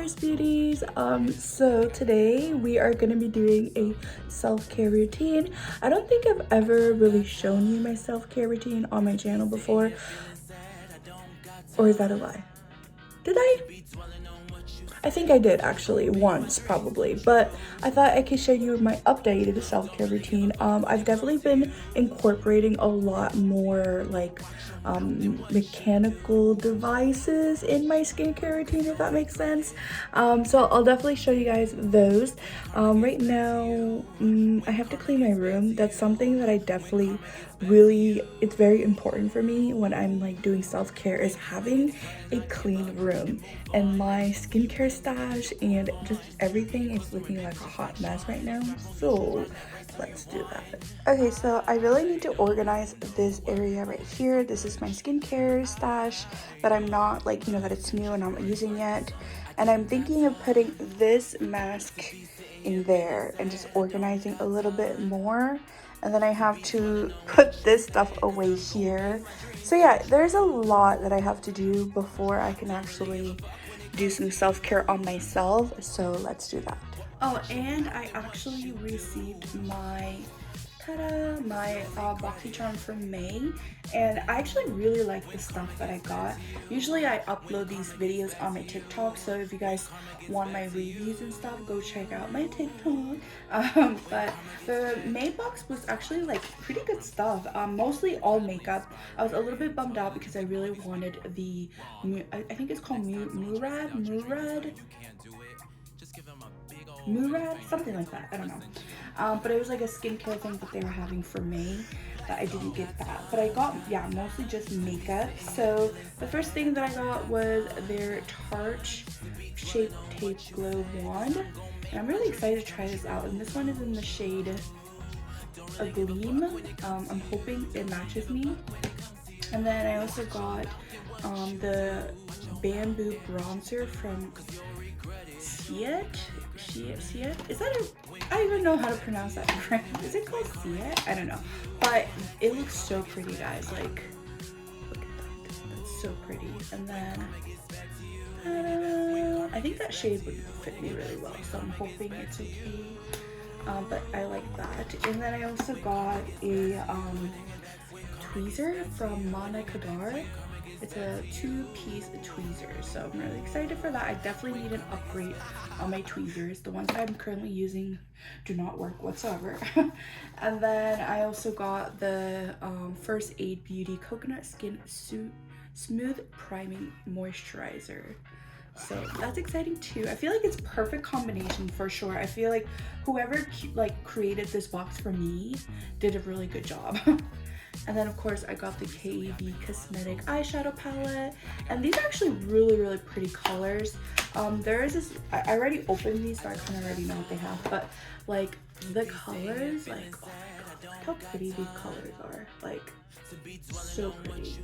Cheers beauties. So today we are going to be doing a self-care routine. I don't think I've ever really shown you my self-care routine on my channel before, or is that a lie? Did I? I think I did actually once probably, but I thought I could show you my updated self-care routine. I've definitely been incorporating a lot more like mechanical devices in my skincare routine, if that makes sense. So I'll definitely show you guys those. Right now, I have to clean my room. That's something that I definitely it's very important for me when I'm like doing self-care, is having a clean room. And my skincare stash and just everything is looking like a hot mess right now, so let's do that. Okay, so I really need to organize this area right here. This is my skincare stash that I'm not like, that it's new and I'm not using yet. And I'm thinking of putting this mask in there and just organizing a little bit more. And then I have to put this stuff away here. So yeah, there's a lot that I have to do before I can actually do some self-care on myself. So let's do that. Oh, and I actually received my Boxycharm from May, and I actually really like the stuff that I got. Usually I upload these videos on my TikTok, so if you guys want my reviews and stuff, go check out my TikTok. But the May box was actually like pretty good stuff, mostly all makeup. I was a little bit bummed out because I really wanted the I think it's called Murad, something like that, I don't know. But it was like a skincare thing that they were having for May that I didn't get that. But I got, yeah, mostly just makeup. So the first thing that I got was their Tarte Shape Tape Glow Wand. And I'm really excited to try this out. And this one is in the shade A Gleam. I'm hoping it matches me. And then I also got the Bamboo Bronzer from Shein? Is that I don't even know how to pronounce that brand. Is it called Shein? I don't know. But it looks so pretty, guys. Like, look at that. That's so pretty. And then, I think that shade would fit me really well. So I'm hoping it's okay. But I like that. And then I also got a tweezer from Mana Kadar. It's a 2-piece tweezer, so I'm really excited for that. I definitely need an upgrade on my tweezers. The ones I'm currently using do not work whatsoever. And then I also got the First Aid Beauty Coconut Skin Smooth Priming Moisturizer. So that's exciting too. I feel like it's perfect combination for sure. I feel like whoever like created this box for me did a really good job. And then of course I got the KAB Cosmetic eyeshadow palette, and these are actually really pretty colors. There is this, I already opened these, so I kind of already know what they have, but like the colors, like, oh my god, look how pretty these colors are, like so pretty.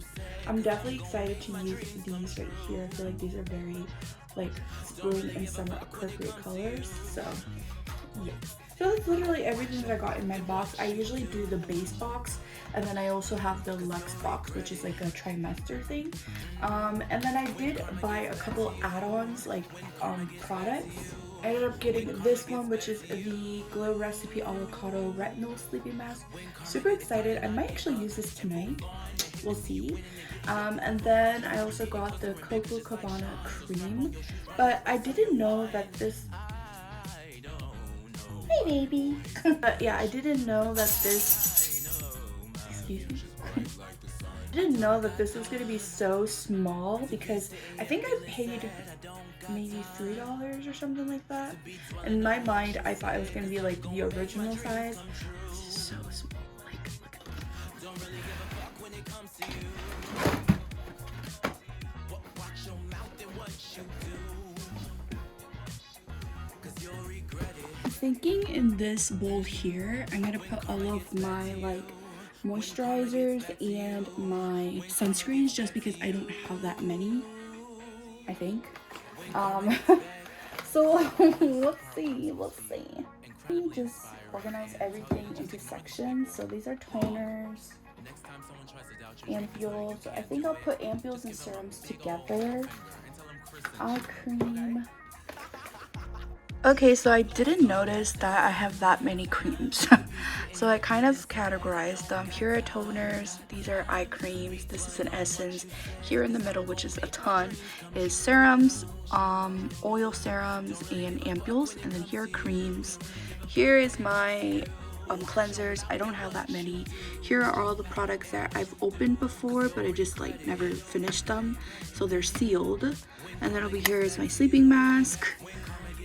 I'm definitely excited to use these right here. I feel like these are very like spring and summer appropriate colors, so yeah. So that's literally everything that I got in my box. I usually do the base box, and then I also have the Luxe box, which is like a trimester thing. And then I did buy a couple add-ons, like products. I ended up getting this one, which is the Glow Recipe Avocado Retinol Sleeping Mask. Super excited. I might actually use this tonight. We'll see. And then I also got the Coco Cabana Cream, but I didn't know that this... Hey baby. But yeah, I didn't know that this, excuse me, I didn't know that this was gonna be so small, because I think I paid maybe $3 or something like that. In my mind, I thought it was gonna be like the original size. It's so small, like, look at that. Thinking in this bowl here, I'm gonna put all of my like moisturizers and my sunscreens, just because I don't have that many, I think. So let's see. Let me just organize everything into sections. So these are toners, ampules. So I think I'll put ampules and serums together. Eye cream. Okay, so I didn't notice that I have that many creams. So I kind of categorized them. Here are toners, these are eye creams, this is an essence. Here in the middle, which is a ton, is serums, oil serums, and ampules. And then here are creams. Here is my cleansers. I don't have that many. Here are all the products that I've opened before, but I just like never finished them, so they're sealed. And then over here is my sleeping mask.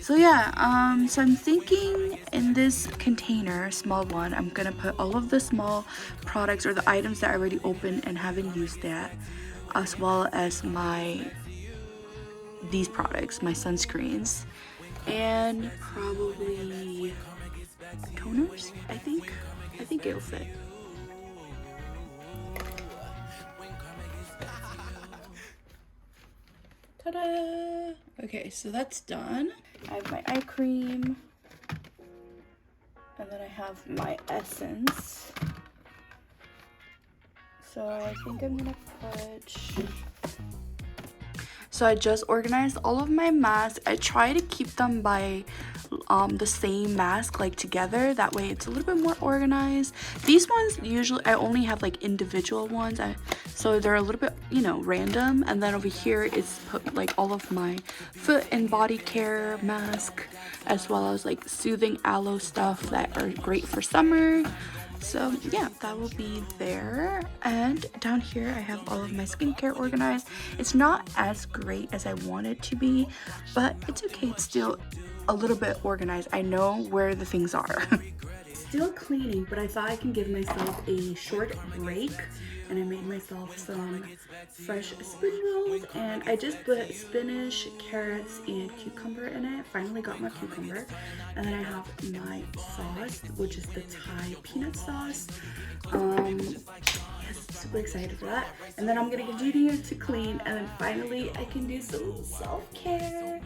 So yeah, so I'm thinking in this container, small one, I'm gonna put all of the small products or the items that I already opened and haven't used yet, as well as these products, my sunscreens, and probably toners. I think it'll fit. Ta-da! Okay, so that's done. I have my eye cream, and then I have my essence. So I think I'm gonna put... So I just organized all of my masks. I try to keep them by the same mask, like together, that way it's a little bit more organized. These ones usually I only have like individual ones, so they're a little bit, you know, random. And then over here is put like all of my foot and body care mask, as well as like soothing aloe stuff that are great for summer. So yeah, that will be there. And down here I have all of my skincare organized. It's not as great as I want it to be, but it's okay. It's still a little bit organized. I know where the things are. Still cleaning, but I thought I can give myself a short break, and I made myself some fresh spring rolls, and I just put spinach, carrots, and cucumber in it. Finally got my cucumber. And then I have my sauce, which is the Thai peanut sauce. Yes, super excited for that. And then I'm gonna continue to clean, and then finally I can do some self-care.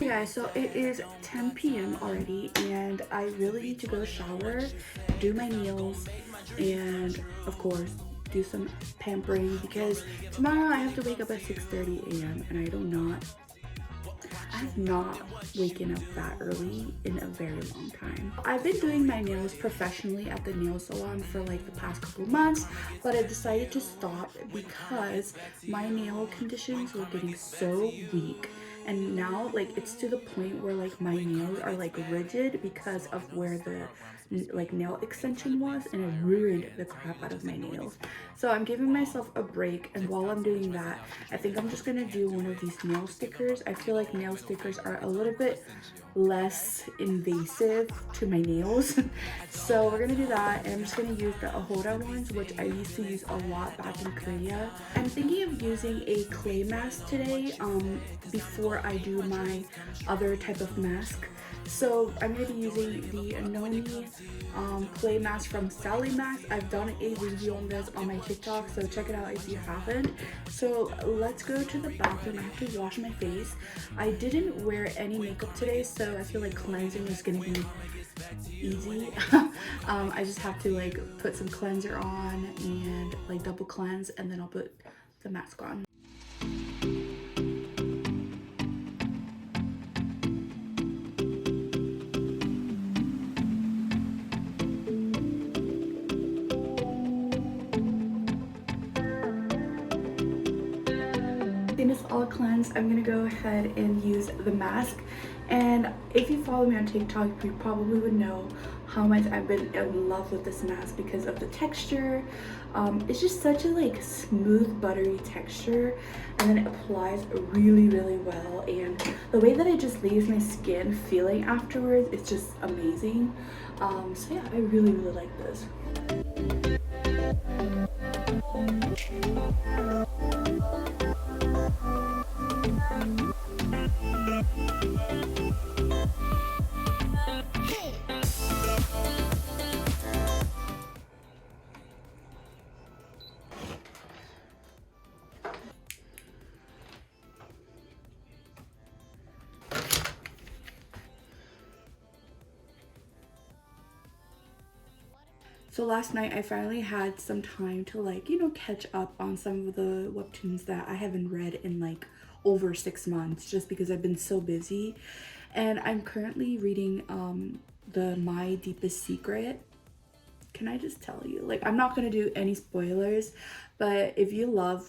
Yeah, so it is 10 p.m. already, and I really need to go shower, do my nails, and of course do some pampering, because tomorrow I have to wake up at 6:30 a.m. and I have not waken up that early in a very long time. I've been doing my nails professionally at the nail salon for like the past couple months, but I decided to stop because my nail conditions were getting so weak. And now like it's to the point where like my nails are like rigid because of where the like nail extension was, and it ruined the crap out of my nails. So I'm giving myself a break, and while I'm doing that, I think I'm just gonna do one of these nail stickers. I feel like nail stickers are a little bit less invasive to my nails. So we're gonna do that, and I'm just gonna use the ohora ones, which I used to use a lot back in Korea. I'm thinking of using a clay mask today before I do my other type of mask. So I'm going to be using the Noni clay mask from Sally Mask. I've done a review on this on my TikTok, so check it out if you haven't. So let's go to the bathroom. I have to wash my face. I didn't wear any makeup today, so I feel like cleansing is going to be easy. I just have to like put some cleanser on and like double cleanse, and then I'll put the mask on. It's all cleansed, I'm gonna go ahead and use the mask. And if you follow me on TikTok, you probably would know how much I've been in love with this mask because of the texture. It's just such a like smooth buttery texture, and then it applies really well, and the way that it just leaves my skin feeling afterwards is just amazing. So yeah, I really like this. So last night I finally had some time to like, you know, catch up on some of the webtoons that I haven't read in like over 6 months just because I've been so busy. And I'm currently reading the My Deepest Secret. Can I just tell you, like, I'm not gonna do any spoilers, but if you love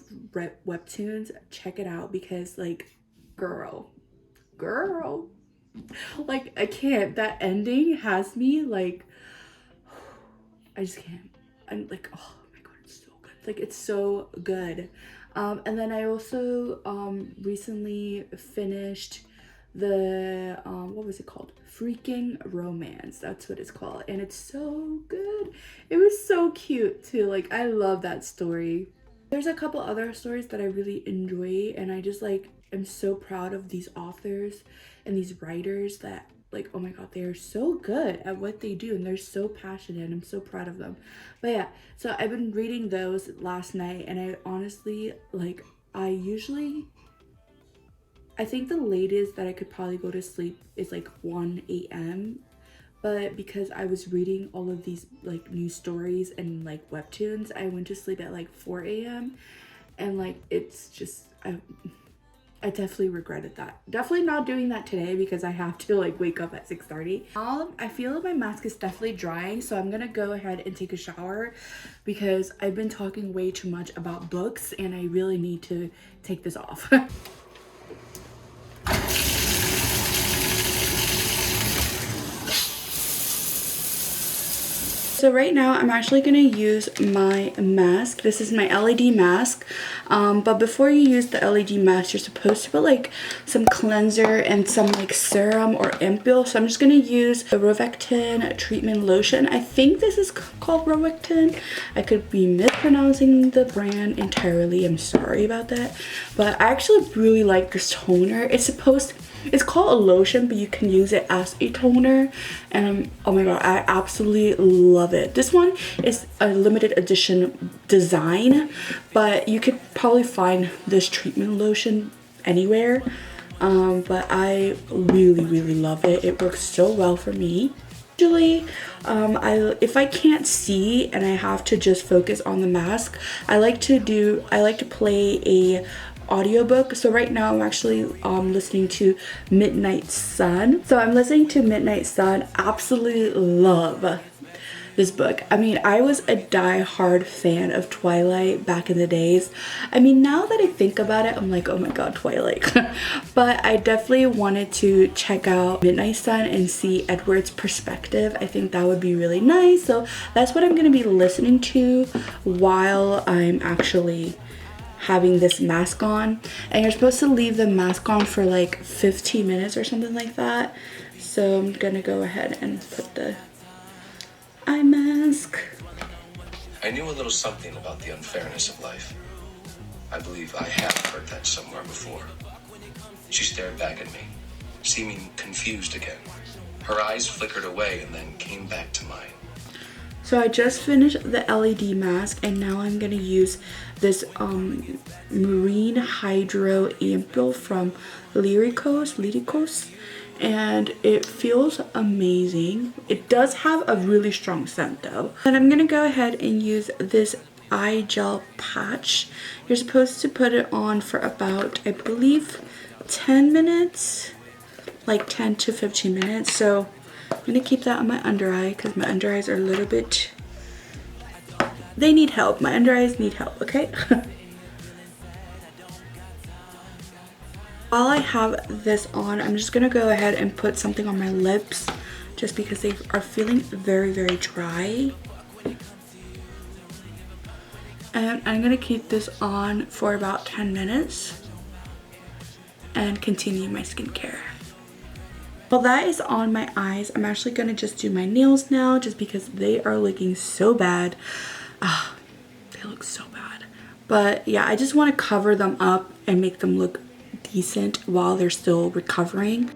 webtoons, check it out because like, girl, like, I can't. That ending has me like, I just can't. I'm like, oh my god, it's so good. Like, it's so good. And then I also recently finished the what was it called? Freaking Romance. That's what it's called. And it's so good. It was so cute too. Like, I love that story. There's a couple other stories that I really enjoy, and I just like am so proud of these authors and these writers that, like, oh my god, they are so good at what they do and they're so passionate and I'm so proud of them. But yeah, so I've been reading those last night, and I honestly, like, I think the latest that I could probably go to sleep is like 1 a.m. But because I was reading all of these like new stories and like webtoons, I went to sleep at like 4 a.m. and like, it's just, I definitely regretted that. Definitely not doing that today because I have to like wake up at 6:30. I feel like my mask is definitely drying, so I'm gonna go ahead and take a shower because I've been talking way too much about books and I really need to take this off. So right now I'm actually going to use my mask. This is my LED mask. But before you use the LED mask, you're supposed to put like some cleanser and some like serum or ampoule. So I'm just going to use the Rovectin treatment lotion. I think this is called Rovectin. I could be mispronouncing the brand entirely. I'm sorry about that. But I actually really like this toner. It's called a lotion, but you can use it as a toner, and oh my god, I absolutely love it. This one is a limited edition design, but you could probably find this treatment lotion anywhere, but I really love it. It works so well for me. Usually, if I can't see and I have to just focus on the mask, I like to play a audiobook. So right now I'm actually listening to Midnight Sun. So I'm listening to Midnight Sun. Absolutely love this book. I mean, I was a die-hard fan of Twilight back in the days. I mean, now that I think about it, I'm like, oh my god, Twilight. But I definitely wanted to check out Midnight Sun and see Edward's perspective. I think that would be really nice. So that's what I'm going to be listening to while I'm actually having this mask on. And you're supposed to leave the mask on for like 15 minutes or something like that. So I'm gonna go ahead and put the eye mask. I knew a little something about the unfairness of life. I believe I have heard that somewhere before. She stared back at me, seeming confused again. Her eyes flickered away and then came back to mine. So I just finished the LED mask, and now I'm gonna use this Marine Hydro ampoule from Lirikos, and it feels amazing. It does have a really strong scent though. And I'm gonna go ahead and use this eye gel patch. You're supposed to put it on for about, I believe, 10 minutes, like 10 to 15 minutes. So I'm gonna keep that on my under eye because my under eyes are a little bit, they need help. My under eyes need help, okay? While I have this on, I'm just gonna go ahead and put something on my lips just because they are feeling very dry. And I'm gonna keep this on for about 10 minutes and continue my skincare. While that is on my eyes, I'm actually gonna just do my nails now just because they are looking so bad. They look so bad. But yeah, I just want to cover them up and make them look decent while they're still recovering.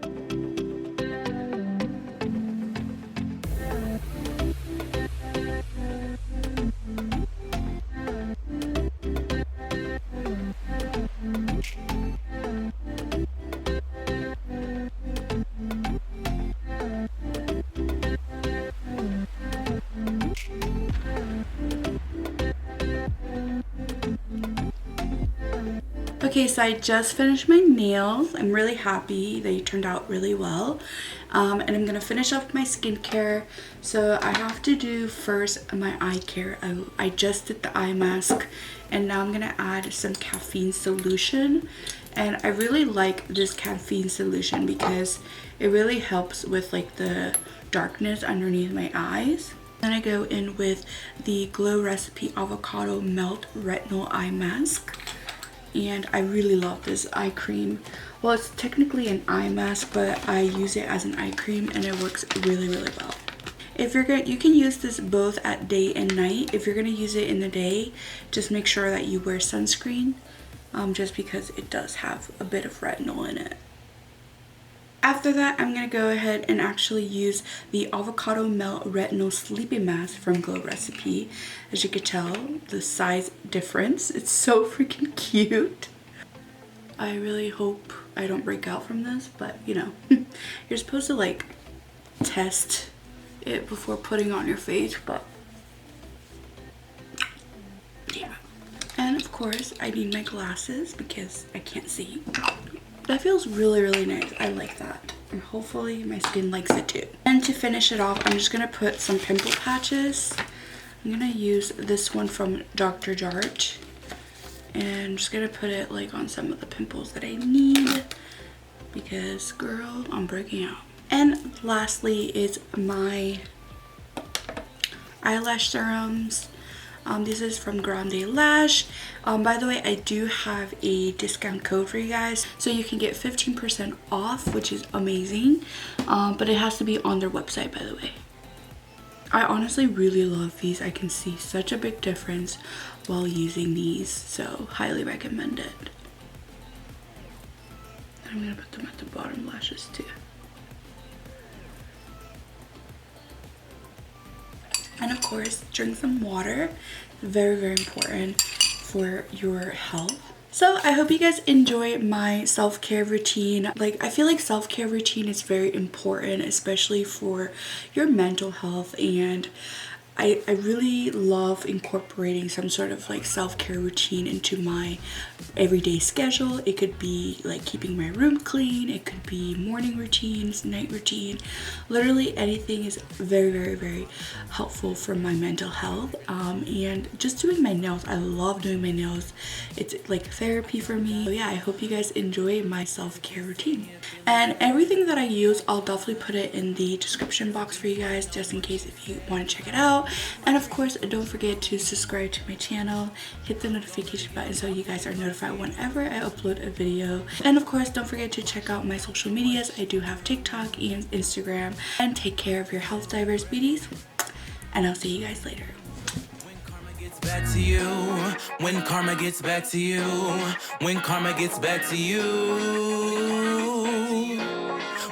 Okay, so I just finished my nails. I'm really happy. They turned out really well. And I'm gonna finish off my skincare. So I have to do first my eye care. I just did the eye mask, and now I'm gonna add some caffeine solution. And I really like this caffeine solution because it really helps with like the darkness underneath my eyes. Then I go in with the Glow Recipe Avocado Melt Retinol Eye Mask. And I really love this eye cream. Well, it's technically an eye mask, but I use it as an eye cream and it works really, really well. If you're gonna, you can use this both at day and night. If you're gonna use it in the day, just make sure that you wear sunscreen, just because it does have a bit of retinol in it. After that, I'm gonna go ahead and actually use the Avocado Melt Retinol Sleeping Mask from Glow Recipe. As you can tell, the size difference, it's so freaking cute. I really hope I don't break out from this, but you know, you're supposed to like test it before putting on your face, but yeah. And of course, I need my glasses because I can't see. That feels really, really nice. I like that. And hopefully my skin likes it too. And to finish it off, I'm just going to put some pimple patches. I'm going to use this one from Dr. Jart. And I'm just going to put it like on some of the pimples that I need. Because, girl, I'm breaking out. And lastly is my eyelash serums. This is from GrandeLASH. By the way, I do have a discount code for you guys, so you can get 15% off, which is amazing. But it has to be on their website, by the way. I honestly really love these. I can see such a big difference while using these, so highly recommend it. I'm gonna put them at the bottom lashes too. And of course, drink some water. Very, very important for your health. So I hope you guys enjoy my self-care routine. Like, I feel like self-care routine is very important, especially for your mental health, and I really love incorporating some sort of like self-care routine into my everyday schedule. It could be like keeping my room clean, it could be morning routines, night routine. Literally anything is very, very, very helpful for my mental health. And just doing my nails, I love doing my nails. It's like therapy for me. So yeah, I hope you guys enjoy my self-care routine. And everything that I use, I'll definitely put it in the description box for you guys, just in case if you want to check it out. And of course, don't forget to subscribe to my channel, hit the notification button so you guys are notified whenever I upload a video. And of course, don't forget to check out my social medias. I do have TikTok and Instagram. And take care of your health, diverse beauties, and I'll see you guys later. Back to you, when karma gets back to you, when karma gets back to you.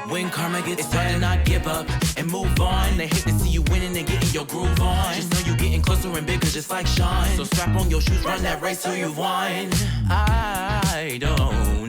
When karma gets it's time to not give up and move on. They hate to see you winning and getting your groove on. Just know you're getting closer and bigger just like Shein. So strap on your shoes, run that race till you won. I don't